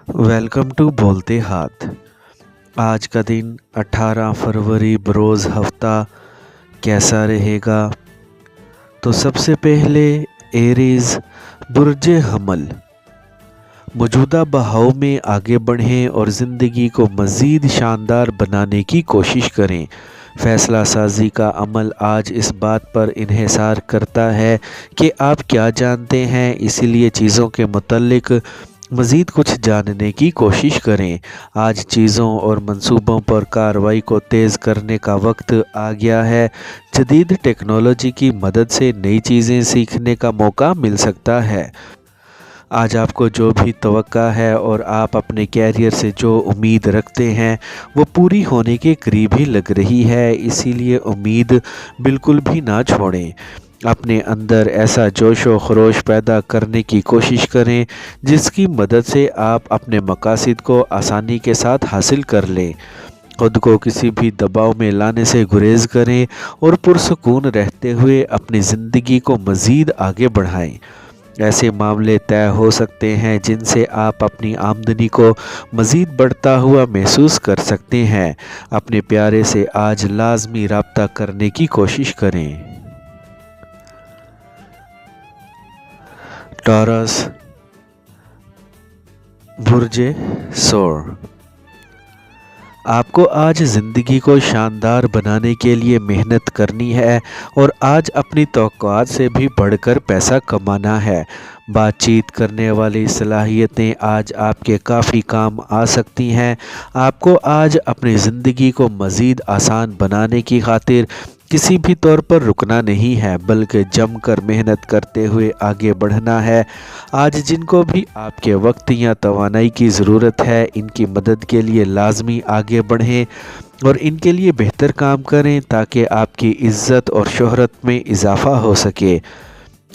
Welcome to बोलते हाथ। आज का दिन 18 फरवरी बरोज़ हफ्ता कैसा रहेगा? तो सबसे पहले एरीज़ बुर्ज हमल, मौजूदा बहाव में आगे बढ़ें और ज़िंदगी को मज़ीद शानदार बनाने की कोशिश करें। फ़ैसला साजी का अमल आज इस बात पर इन्हिसार करता है कि आप क्या जानते हैं, इसीलिए चीज़ों के मुतल्लिक मज़ीद कुछ जानने की कोशिश करें। आज चीज़ों और मंसूबों पर कार्रवाई को तेज़ करने का वक्त आ गया है। जदीद टेक्नोलॉजी की मदद से नई चीज़ें सीखने का मौका मिल सकता है। आज आपको जो भी तवक्का है और आप अपने कैरियर से जो उम्मीद रखते हैं वो पूरी होने के करीब ही लग रही है, इसीलिए उम्मीद बिल्कुल भी ना छोड़ें। अपने अंदर ऐसा जोश व खरोश पैदा करने की कोशिश करें जिसकी मदद से आप अपने मकासद को आसानी के साथ हासिल कर लें। खुद को किसी भी दबाव में लाने से गुरेज करें और पुरसकून रहते हुए अपनी ज़िंदगी को मज़ीद आगे बढ़ाएं। ऐसे मामले तय हो सकते हैं जिनसे आप अपनी आमदनी को मज़ीद बढ़ता हुआ महसूस कर सकते हैं। अपने प्यारे से आज लाजमी रब्ता करने की कोशिश करें। टॉरस बुर्ज सौर, आपको आज ज़िंदगी को शानदार बनाने के लिए मेहनत करनी है और आज अपनी तवक्कुआत से भी बढ़कर पैसा कमाना है। बातचीत करने वाली सलाहियतें आज आपके काफ़ी काम आ सकती हैं। आपको आज अपनी ज़िंदगी को मज़ीद आसान बनाने की खातिर किसी भी तौर पर रुकना नहीं है, बल्कि जमकर मेहनत करते हुए आगे बढ़ना है। आज जिनको भी आपके वक्त या तवानाई की ज़रूरत है, इनकी मदद के लिए लाजमी आगे बढ़ें और इनके लिए बेहतर काम करें ताकि आपकी इज़्ज़त और शोहरत में इजाफ़ा हो सके।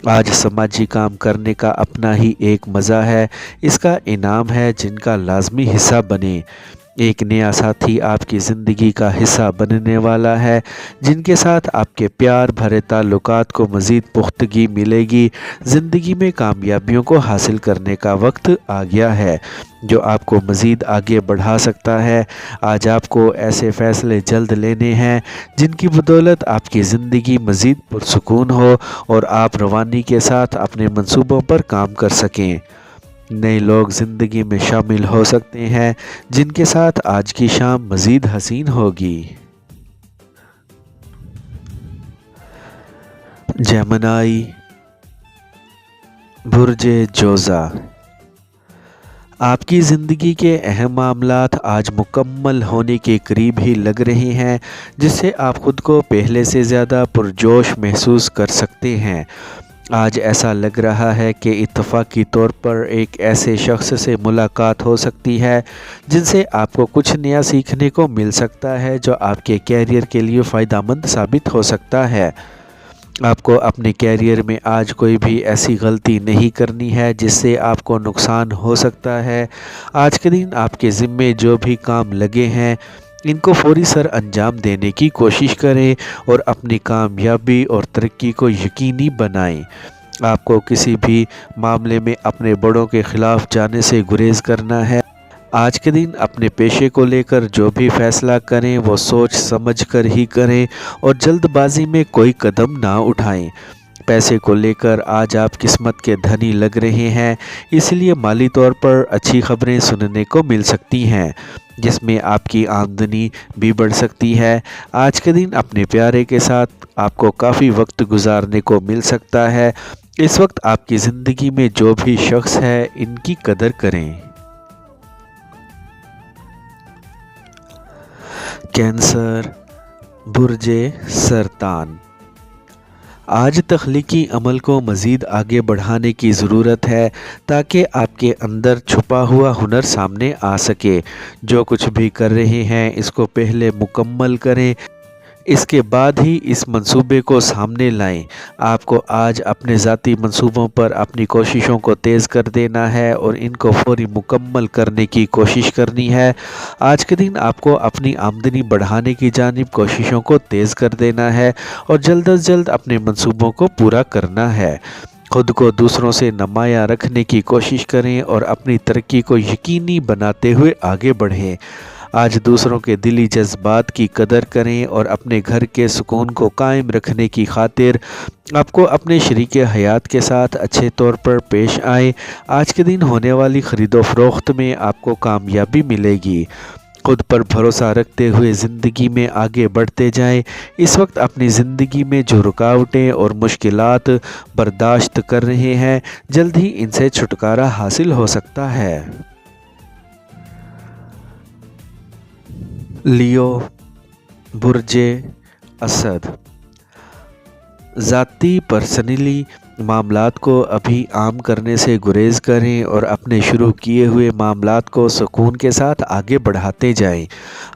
आज समाजी काम करने का अपना ही एक मज़ा है, इसका इनाम है जिनका लाजमी हिस्सा बने। एक नया साथी आपकी ज़िंदगी का हिस्सा बनने वाला है जिनके साथ आपके प्यार भरे ताल्लुकात को मज़ीद पुख्तगी मिलेगी। ज़िंदगी में कामयाबियों को हासिल करने का वक्त आ गया है जो आपको मज़ीद आगे बढ़ा सकता है। आज आपको ऐसे फ़ैसले जल्द लेने हैं जिनकी बदौलत आपकी ज़िंदगी मज़ीद पुरसुकून हो और आप रवानी के साथ अपने मंसूबों पर काम कर सकें। नए लोग ज़िंदगी में शामिल हो सकते हैं जिनके साथ आज की शाम मज़ीद हसीन होगी। जेमिनी बुर्ज जोज़ा, आपकी ज़िंदगी के अहम मामलात आज मुकम्मल होने के करीब ही लग रहे हैं जिससे आप ख़ुद को पहले से ज़्यादा पुरजोश महसूस कर सकते हैं। आज ऐसा लग रहा है कि इत्तफ़ाक़ी तौर पर एक ऐसे शख्स से मुलाकात हो सकती है जिनसे आपको कुछ नया सीखने को मिल सकता है जो आपके कैरियर के लिए फ़ायदेमंद साबित हो सकता है। आपको अपने कैरियर में आज कोई भी ऐसी गलती नहीं करनी है जिससे आपको नुकसान हो सकता है। आज के दिन आपके ज़िम्मे जो भी काम लगे हैं इनको फौरी सर अंजाम देने की कोशिश करें और अपनी कामयाबी और तरक्की को यकीनी बनाएं। आपको किसी भी मामले में अपने बड़ों के ख़िलाफ़ जाने से गुरेज करना है। आज के दिन अपने पेशे को लेकर जो भी फ़ैसला करें वो सोच समझ कर ही करें और जल्दबाजी में कोई कदम ना उठाएं। पैसे को लेकर आज आप किस्मत के धनी लग रहे हैं, इसलिए माली तौर पर अच्छी खबरें सुनने को मिल सकती हैं जिसमें आपकी आमदनी भी बढ़ सकती है। आज के दिन अपने प्यारे के साथ आपको काफ़ी वक्त गुजारने को मिल सकता है। इस वक्त आपकी ज़िंदगी में जो भी शख्स है इनकी कदर करें। कैंसर बुर्ज सरतान, आज तख्लीकी अमल को मज़ीद आगे बढ़ाने की ज़रूरत है ताकि आपके अंदर छुपा हुआ हुनर सामने आ सके। जो कुछ भी कर रहे हैं इसको पहले मुकम्मल करें, इसके बाद ही इस मंसूबे को सामने लाएं। आपको आज अपने ज़ाती मंसूबों पर अपनी कोशिशों को तेज़ कर देना है और इनको फौरी मुकम्मल करने की कोशिश करनी है। आज के दिन आपको अपनी आमदनी बढ़ाने की जानिब कोशिशों को तेज़ कर देना है और जल्द अज जल्द अपने मंसूबों को पूरा करना है। खुद को दूसरों से नुमायां रखने की कोशिश करें और अपनी तरक्की को यकीनी बनाते हुए आगे बढ़ें। आज दूसरों के दिली जज्बात की कदर करें और अपने घर के सुकून को कायम रखने की खातिर आपको अपने शरीके हयात के साथ अच्छे तौर पर पेश आए। आज के दिन होने वाली ख़रीदो फरोख्त में आपको कामयाबी मिलेगी। खुद पर भरोसा रखते हुए ज़िंदगी में आगे बढ़ते जाएं। इस वक्त अपनी ज़िंदगी में जो रुकावटें और मुश्किलात बर्दाश्त कर रहे हैं, जल्द ही इनसे छुटकारा हासिल हो सकता है। लियो, बुर्जे असद। ज़ाती पर्सनली मामलात को अभी आम करने से गुरेज करें और अपने शुरू किए हुए मामलात को सुकून के साथ आगे बढ़ाते जाएं।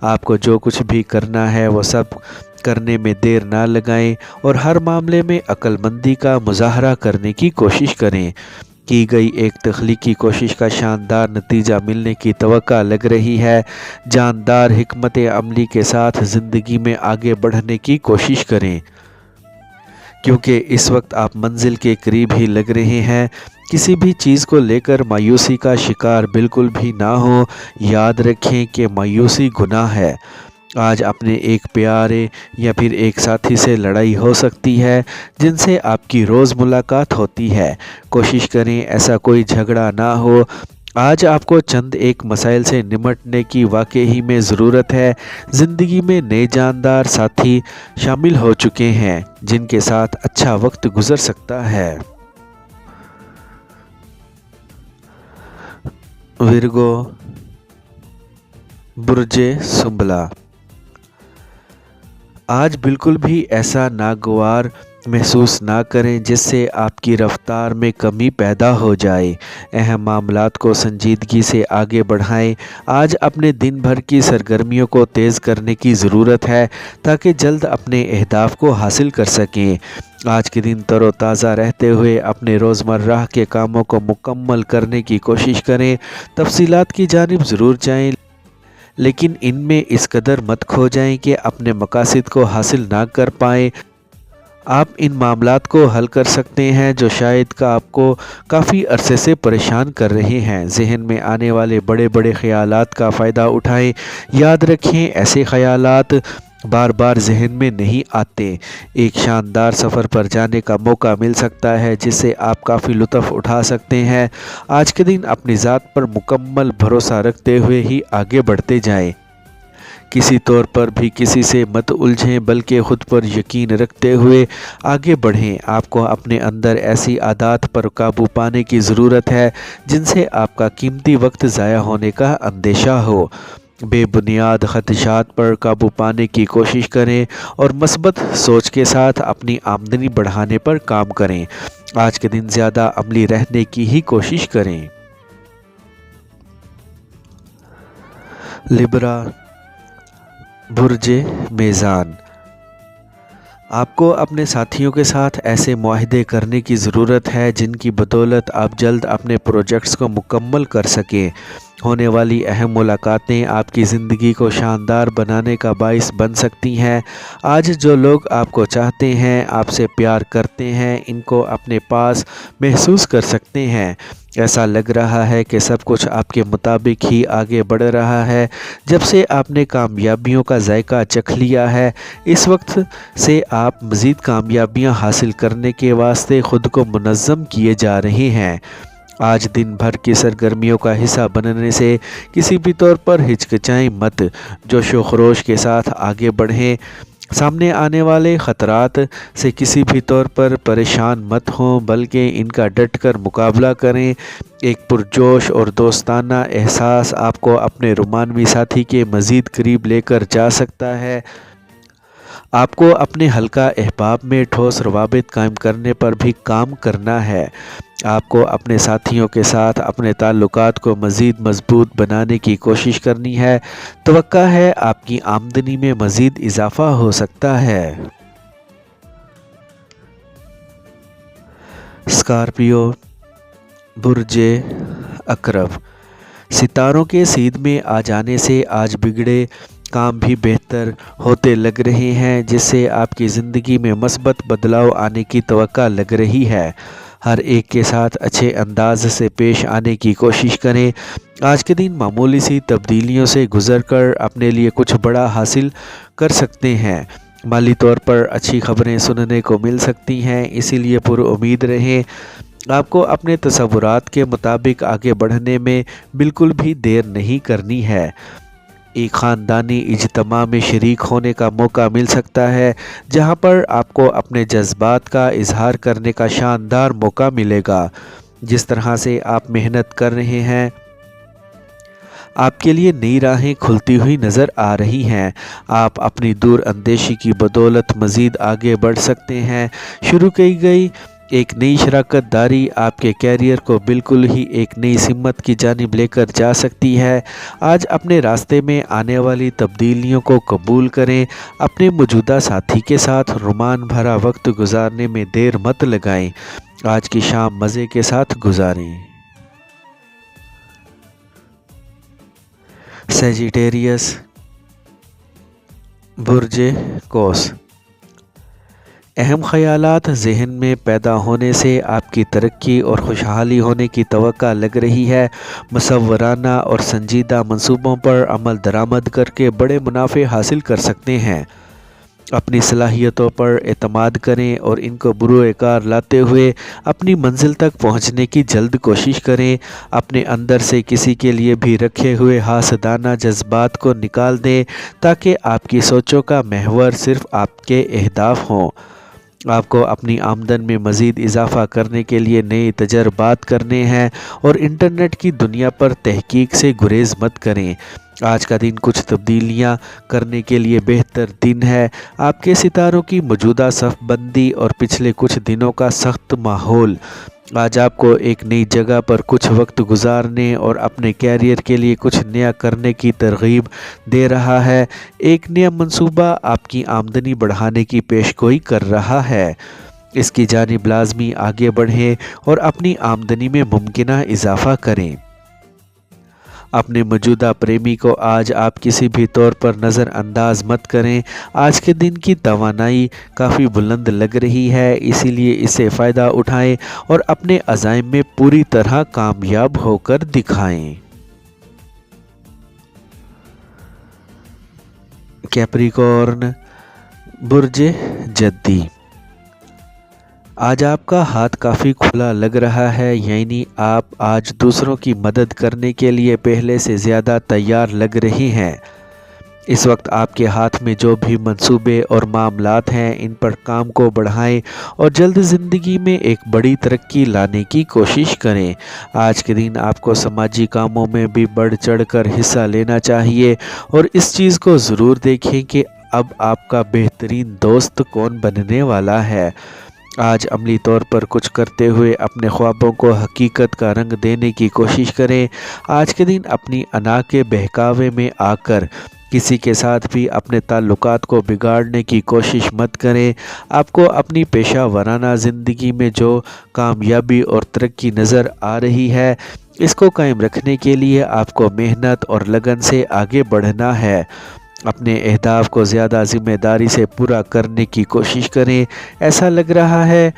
आपको जो कुछ भी करना है वो सब करने में देर ना लगाएं और हर मामले में अक्लमंदी का मुजाहरा करने की कोशिश करें। की गई एक तख्लीकी कोशिश का शानदार नतीजा मिलने की तवक्का लग रही है। जानदार हिकमत अमली के साथ ज़िंदगी में आगे बढ़ने की कोशिश करें, क्योंकि इस वक्त आप मंजिल के करीब ही लग रहे हैं। किसी भी चीज़ को लेकर मायूसी का शिकार बिल्कुल भी ना हो। याद रखें कि मायूसी गुनाह है। आज अपने एक प्यारे या फिर एक साथी से लड़ाई हो सकती है जिनसे आपकी रोज़ मुलाकात होती है। कोशिश करें ऐसा कोई झगड़ा ना हो। आज आपको चंद एक मसाइल से निमटने की वाकई में ज़रूरत है। ज़िंदगी में नए जानदार साथी शामिल हो चुके हैं जिनके साथ अच्छा वक्त गुजर सकता है। विर्गो, बुर्जे सुंबला। आज बिल्कुल भी ऐसा नागवार महसूस ना करें जिससे आपकी रफ्तार में कमी पैदा हो जाए। अहम मामलात को संजीदगी से आगे बढ़ाएं। आज अपने दिन भर की सरगर्मियों को तेज़ करने की ज़रूरत है ताकि जल्द अपने अहदाफ को हासिल कर सकें। आज के दिन तरोताज़ा रहते हुए अपने रोज़मर्रा के कामों को मुकम्मल करने की कोशिश करें। तफसीलात की जानिब ज़रूर जाएं, लेकिन इनमें इस कदर मत खो जाएं कि अपने मकासद को हासिल ना कर पाएं। आप इन मामलात को हल कर सकते हैं जो शायद का आपको काफ़ी अरसे से परेशान कर रहे हैं। जहन में आने वाले बड़े बड़े ख़यालात का फ़ायदा उठाएं। याद रखें ऐसे ख़यालात बार बार जहन में नहीं आते। एक शानदार सफ़र पर जाने का मौका मिल सकता है जिससे आप काफ़ी लुत्फ़ उठा सकते हैं। आज के दिन अपनी ज़ात पर मुकम्मल भरोसा रखते हुए ही आगे बढ़ते जाएं। किसी तौर पर भी किसी से मत उलझें, बल्कि ख़ुद पर यकीन रखते हुए आगे बढ़ें। आपको अपने अंदर ऐसी आदत पर काबू पाने की ज़रूरत है जिनसे आपका कीमती वक्त ज़ाया होने का अंदेशा हो। बेबुनियाद ख़दशात पर काबू पाने की कोशिश करें और मस्बत सोच के साथ अपनी आमदनी बढ़ाने पर काम करें। आज के दिन ज़्यादा अमली रहने की ही कोशिश करें। लिब्रा, बुर्जे मेज़ान। आपको अपने साथियों के साथ ऐसे मुआहदे करने की ज़रूरत है जिनकी बदौलत आप जल्द अपने प्रोजेक्ट्स को मुकम्मल कर सकें। होने वाली अहम मुलाकातें आपकी ज़िंदगी को शानदार बनाने का बाइस बन सकती हैं। आज जो लोग आपको चाहते हैं, आपसे प्यार करते हैं, इनको अपने पास महसूस कर सकते हैं। ऐसा लग रहा है कि सब कुछ आपके मुताबिक ही आगे बढ़ रहा है। जब से आपने कामयाबियों का जायका चख लिया है, इस वक्त से आप मज़ीद कामयाबियां हासिल करने के वास्ते ख़ुद को मुनज़्ज़म किए जा रहे हैं। आज दिन भर की सरगर्मियों का हिस्सा बनने से किसी भी तौर पर हिचकिचाएं मत। जोशो खरोश के साथ आगे बढ़ें। सामने आने वाले ख़तरात से किसी भी तौर पर परेशान मत हों, बल्कि इनका डट कर मुकाबला करें। एक पुरजोश और दोस्ताना एहसास आपको अपने रोमानवी साथी के मज़ीद करीब लेकर जा सकता है। आपको अपने हल्का अहबाब में ठोस रवाबित कायम करने पर भी काम करना है। आपको अपने साथियों के साथ अपने ताल्लुकात को मज़ीद मजबूत बनाने की कोशिश करनी है। तवक्का है आपकी आमदनी में मज़ीद इजाफ़ा हो सकता है। स्कॉर्पियो, बुर्जे अकरब। सितारों के सीध में आ जाने से आज बिगड़े काम भी बेहतर होते लग रहे हैं, जिससे आपकी ज़िंदगी में मस्बत बदलाव आने की तवक्का लग रही है। ہر ایک کے ساتھ اچھے انداز سے پیش آنے کی کوشش کریں۔ آج کے دن معمولی سی تبدیلیوں سے گزر کر اپنے لیے کچھ بڑا حاصل کر سکتے ہیں۔ مالی طور پر اچھی خبریں سننے کو مل سکتی ہیں، اسی لیے پر امید رہیں۔ آپ کو اپنے تصورات کے مطابق آگے بڑھنے میں بالکل بھی دیر نہیں کرنی ہے۔ ایک خاندانی اجتماع میں شریک ہونے کا موقع مل سکتا ہے، جہاں پر آپ کو اپنے جذبات کا اظہار کرنے کا شاندار موقع ملے گا۔ جس طرح سے آپ محنت کر رہے ہیں، آپ کے لیے نئی راہیں کھلتی ہوئی نظر آ رہی ہیں۔ آپ اپنی دور اندیشی کی بدولت مزید آگے بڑھ سکتے ہیں۔ شروع کی گئی ایک نئی شراکت داری آپ کے کیریئر کو بالکل ہی ایک نئی سمت کی جانب لے کر جا سکتی ہے۔ آج اپنے راستے میں آنے والی تبدیلیوں کو قبول کریں۔ اپنے موجودہ ساتھی کے ساتھ رومان بھرا وقت گزارنے میں دیر مت لگائیں۔ آج کی شام مزے کے ساتھ گزاریں۔ سیجیٹیریس، برج قوس۔ اہم خیالات ذہن میں پیدا ہونے سے آپ کی ترقی اور خوشحالی ہونے کی توقع لگ رہی ہے۔ مصورانہ اور سنجیدہ منصوبوں پر عمل درآمد کر کے بڑے منافع حاصل کر سکتے ہیں۔ اپنی صلاحیتوں پر اعتماد کریں اور ان کو بروئے کار لاتے ہوئے اپنی منزل تک پہنچنے کی جلد کوشش کریں۔ اپنے اندر سے کسی کے لیے بھی رکھے ہوئے حاسدانہ جذبات کو نکال دیں، تاکہ آپ کی سوچوں کا محور صرف آپ کے اہداف ہوں۔ آپ کو اپنی آمدن میں مزید اضافہ کرنے کے لیے نئے تجربات کرنے ہیں اور انٹرنیٹ کی دنیا پر تحقیق سے گریز مت کریں۔ آج کا دن کچھ تبدیلیاں کرنے کے لیے بہتر دن ہے۔ آپ کے ستاروں کی موجودہ صف بندی اور پچھلے کچھ دنوں کا سخت ماحول آج آپ کو ایک نئی جگہ پر کچھ وقت گزارنے اور اپنے کیریئر کے لیے کچھ نیا کرنے کی ترغیب دے رہا ہے۔ ایک نیا منصوبہ آپ کی آمدنی بڑھانے کی پیشگوئی کر رہا ہے۔ اس کی جانب لازمی آگے بڑھیں اور اپنی آمدنی میں ممکنہ اضافہ کریں۔ اپنے موجودہ پریمی کو آج آپ کسی بھی طور پر نظر انداز مت کریں۔ آج کے دن کی توانائی کافی بلند لگ رہی ہے، اسی لیے اس سے فائدہ اٹھائیں اور اپنے عزائم میں پوری طرح کامیاب ہو کر دکھائیں۔ کیپریکارن، برج جدی۔ آج آپ کا ہاتھ کافی کھلا لگ رہا ہے، یعنی آپ آج دوسروں کی مدد کرنے کے لیے پہلے سے زیادہ تیار لگ رہے ہیں۔ اس وقت آپ کے ہاتھ میں جو بھی منصوبے اور معاملات ہیں، ان پر کام کو بڑھائیں اور جلد زندگی میں ایک بڑی ترقی لانے کی کوشش کریں۔ آج کے دن آپ کو سماجی کاموں میں بھی بڑھ چڑھ کر حصہ لینا چاہیے اور اس چیز کو ضرور دیکھیں کہ اب آپ کا بہترین دوست کون بننے والا ہے۔ آج عملی طور پر کچھ کرتے ہوئے اپنے خوابوں کو حقیقت کا رنگ دینے کی کوشش کریں۔ آج کے دن اپنی انا کے بہکاوے میں آ کر کسی کے ساتھ بھی اپنے تعلقات کو بگاڑنے کی کوشش مت کریں۔ آپ کو اپنی پیشہ ورانہ زندگی میں جو کامیابی اور ترقی نظر آ رہی ہے، اس کو قائم رکھنے کے لیے آپ کو محنت اور لگن سے آگے بڑھنا ہے۔ اپنے اہداف کو زیادہ ذمہ داری سے پورا کرنے کی کوشش کریں۔ ایسا لگ رہا ہے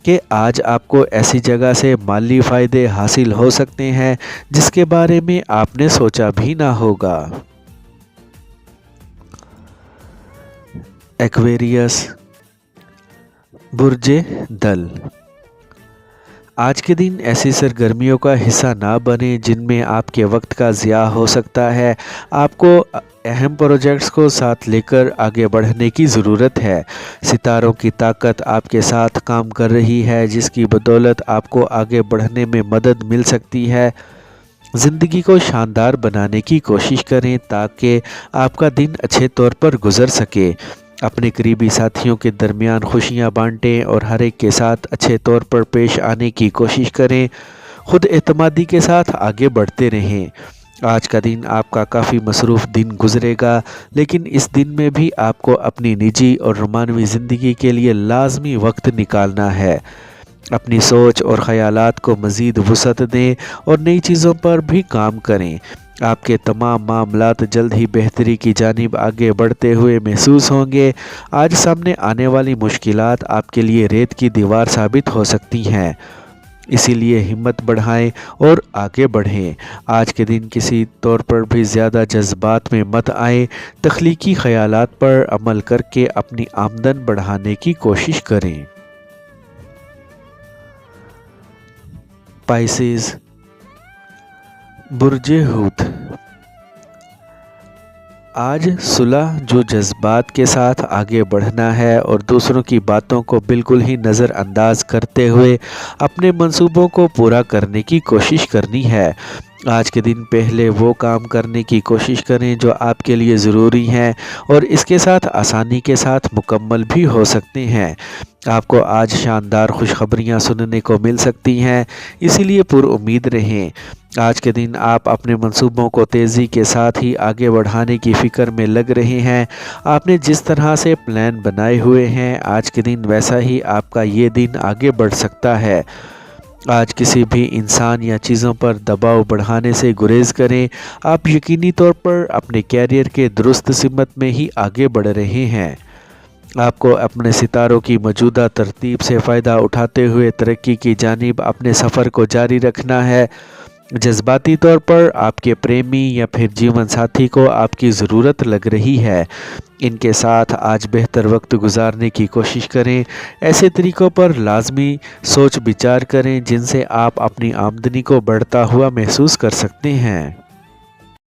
کہ آج آپ کو ایسی جگہ سے مالی فائدے حاصل ہو سکتے ہیں جس کے بارے میں آپ نے سوچا بھی نہ ہوگا۔ ایکویریس، برج دل۔ آج کے دن ایسی سرگرمیوں کا حصہ نہ بنیں جن میں آپ کے وقت کا ضیاع ہو سکتا ہے۔ آپ کو اہم پروجیکٹس کو ساتھ لے کر آگے بڑھنے کی ضرورت ہے۔ ستاروں کی طاقت آپ کے ساتھ کام کر رہی ہے، جس کی بدولت آپ کو آگے بڑھنے میں مدد مل سکتی ہے۔ زندگی کو شاندار بنانے کی کوشش کریں تاکہ آپ کا دن اچھے طور پر گزر سکے۔ اپنے قریبی ساتھیوں کے درمیان خوشیاں بانٹیں اور ہر ایک کے ساتھ اچھے طور پر پیش آنے کی کوشش کریں۔ خود اعتمادی کے ساتھ آگے بڑھتے رہیں۔ آج کا دن آپ کا کافی مصروف دن گزرے گا، لیکن اس دن میں بھی آپ کو اپنی نجی اور رومانوی زندگی کے لیے لازمی وقت نکالنا ہے۔ اپنی سوچ اور خیالات کو مزید وسعت دیں اور نئی چیزوں پر بھی کام کریں۔ آپ کے تمام معاملات جلد ہی بہتری کی جانب آگے بڑھتے ہوئے محسوس ہوں گے۔ آج سامنے آنے والی مشکلات آپ کے لیے ریت کی دیوار ثابت ہو سکتی ہیں۔ اسی لیے ہمت بڑھائیں اور آگے بڑھیں۔ آج کے دن کسی طور پر بھی زیادہ جذبات میں مت آئیں، تخلیقی خیالات پر عمل کر کے اپنی آمدن بڑھانے کی کوشش کریں۔ پائسیز، برج حوت، آج صلح جو جذبات کے ساتھ آگے بڑھنا ہے اور دوسروں کی باتوں کو بالکل ہی نظر انداز کرتے ہوئے اپنے منصوبوں کو پورا کرنے کی کوشش کرنی ہے۔ آج کے دن پہلے وہ کام کرنے کی کوشش کریں جو آپ کے لیے ضروری ہیں اور اس کے ساتھ آسانی کے ساتھ مکمل بھی ہو سکتے ہیں۔ آپ کو آج شاندار خوشخبریاں سننے کو مل سکتی ہیں، اسی لیے پر امید رہیں۔ آج کے دن آپ اپنے منصوبوں کو تیزی کے ساتھ ہی آگے بڑھانے کی فکر میں لگ رہے ہیں۔ آپ نے جس طرح سے پلان بنائے ہوئے ہیں، آج کے دن ویسا ہی آپ کا یہ دن آگے بڑھ سکتا ہے۔ آج کسی بھی انسان یا چیزوں پر دباؤ بڑھانے سے گریز کریں۔ آپ یقینی طور پر اپنے کیریئر کے درست سمت میں ہی آگے بڑھ رہے ہیں۔ آپ کو اپنے ستاروں کی موجودہ ترتیب سے فائدہ اٹھاتے ہوئے ترقی کی جانب اپنے سفر کو جاری رکھنا ہے۔ جذباتی طور پر آپ کے پریمی یا پھر جیون ساتھی کو آپ کی ضرورت لگ رہی ہے۔ ان کے ساتھ آج بہتر وقت گزارنے کی کوشش کریں۔ ایسے طریقوں پر لازمی سوچ بچار کریں جن سے آپ اپنی آمدنی کو بڑھتا ہوا محسوس کر سکتے ہیں۔